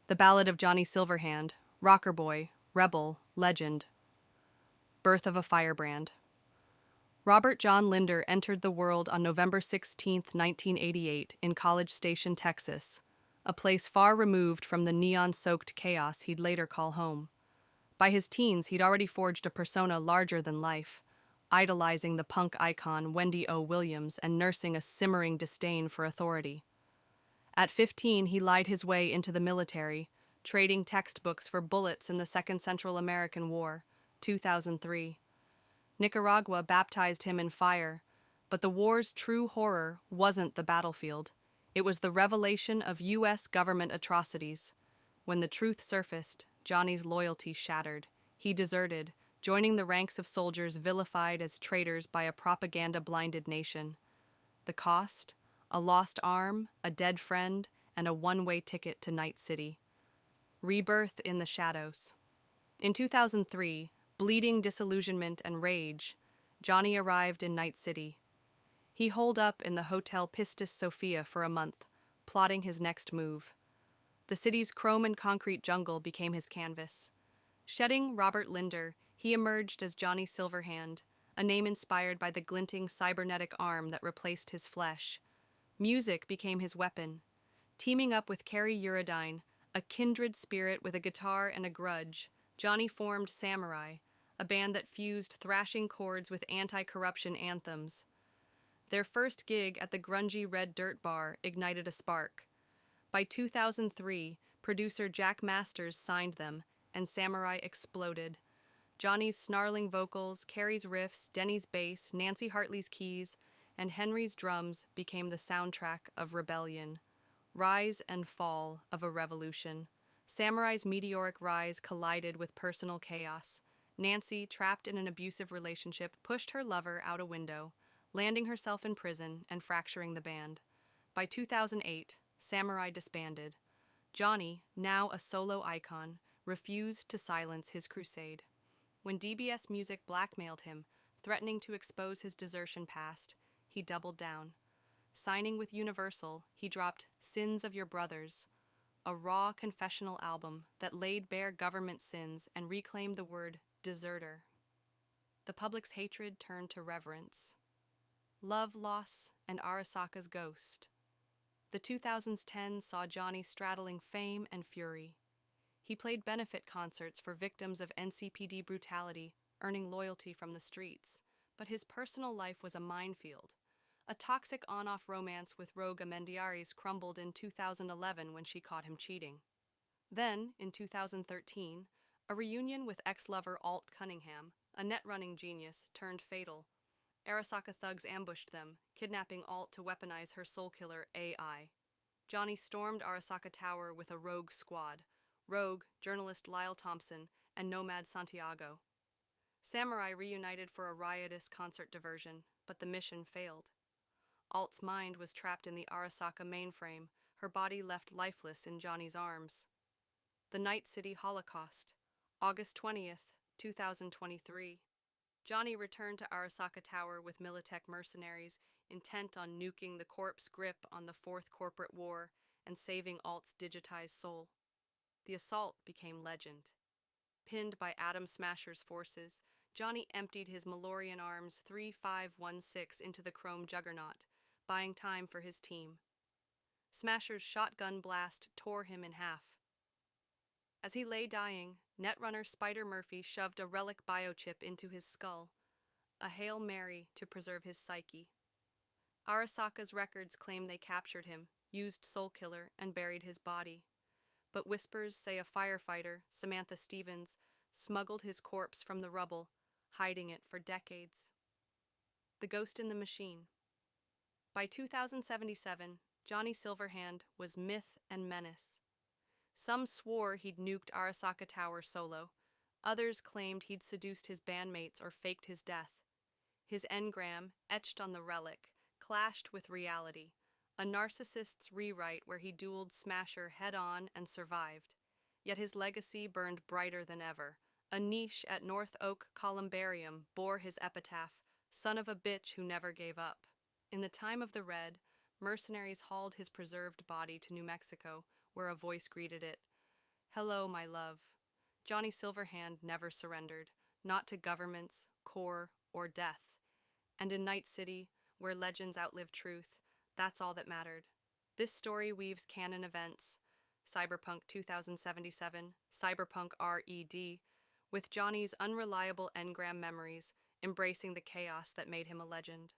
The Ballad of Johnny Silverhand, Rocker Boy, Rebel, Legend, Birth of a Firebrand. Robert John Linder entered the world on November 16, 1988, in College Station, Texas, a place far removed from the neon-soaked chaos he'd later call home. By his teens, he'd already forged a persona larger than life, idolizing the punk icon Wendy O. Williams and nursing a simmering disdain for authority. At 15, he lied his way into the military, trading textbooks for bullets in the Second Central American War, 2003. Nicaragua baptized him in fire, but the war's true horror wasn't the battlefield. It was the revelation of U.S. government atrocities. When the truth surfaced, Johnny's loyalty shattered. He deserted, joining the ranks of soldiers vilified as traitors by a propaganda-blinded nation. The cost? A lost arm, a dead friend, and a one-way ticket to Night City. Rebirth in the shadows. In 2003, bleeding disillusionment and rage, Johnny arrived in Night City. He holed up in the Hotel Pistis Sophia for a month, plotting his next move. The city's chrome and concrete jungle became his canvas. Shedding Robert Linder, he emerged as Johnny Silverhand, a name inspired by the glinting cybernetic arm that replaced his flesh. Music became his weapon. Teaming up with Carrie Uridine, a kindred spirit with a guitar and a grudge, Johnny formed Samurai, a band that fused thrashing chords with anti-corruption anthems. Their first gig at the grungy Red Dirt Bar ignited a spark. By 2003, producer Jack Masters signed them, and Samurai exploded. Johnny's snarling vocals, Carrie's riffs, Denny's bass, Nancy Hartley's keys, and Henry's drums became the soundtrack of rebellion. Rise and fall of a revolution. Samurai's meteoric rise collided with personal chaos. Nancy, trapped in an abusive relationship, pushed her lover out a window, landing herself in prison and fracturing the band. By 2008, Samurai disbanded. Johnny, now a solo icon, refused to silence his crusade. When DBS Music blackmailed him, threatening to expose his desertion past, he doubled down. Signing with Universal, he dropped Sins of Your Brothers, a raw confessional album that laid bare government sins and reclaimed the word deserter. The public's hatred turned to reverence. Love, Loss, and Arasaka's Ghost. The 2010s saw Johnny straddling fame and fury. He played benefit concerts for victims of NCPD brutality, earning loyalty from the streets, but his personal life was a minefield. A toxic on-off romance with Rogue Amendiaris crumbled in 2011 when she caught him cheating. Then, in 2013, a reunion with ex-lover Alt Cunningham, a net-running genius, turned fatal. Arasaka thugs ambushed them, kidnapping Alt to weaponize her soul-killer AI. Johnny stormed Arasaka Tower with a rogue squad: Rogue, journalist Lyle Thompson, and Nomad Santiago. Samurai reunited for a riotous concert diversion, but the mission failed. Alt's mind was trapped in the Arasaka mainframe, her body left lifeless in Johnny's arms. The Night City Holocaust, August 20th, 2023. Johnny returned to Arasaka Tower with Militech mercenaries, intent on nuking the corpse grip on the Fourth Corporate War and saving Alt's digitized soul. The assault became legend. Pinned by Atom Smasher's forces, Johnny emptied his Malorian Arms 3516 into the chrome juggernaut, buying time for his team. Smasher's shotgun blast tore him in half. As he lay dying, Netrunner Spider Murphy shoved a relic biochip into his skull, a Hail Mary to preserve his psyche. Arasaka's records claim they captured him, used Soulkiller, and buried his body. But whispers say a firefighter, Samantha Stevens, smuggled his corpse from the rubble, hiding it for decades. The Ghost in the Machine. By 2077, Johnny Silverhand was myth and menace. Some swore he'd nuked Arasaka Tower solo. Others claimed he'd seduced his bandmates or faked his death. His engram, etched on the relic, clashed with reality, a narcissist's rewrite where he dueled Smasher head-on and survived. Yet his legacy burned brighter than ever. A niche at North Oak Columbarium bore his epitaph, "Son of a bitch who never gave up." In the time of the Red, mercenaries hauled his preserved body to New Mexico, where a voice greeted it. Hello, my love. Johnny Silverhand never surrendered, not to governments, core, or death. And in Night City, where legends outlive truth, that's all that mattered. This story weaves canon events, Cyberpunk 2077, Cyberpunk RED, with Johnny's unreliable engram memories embracing the chaos that made him a legend.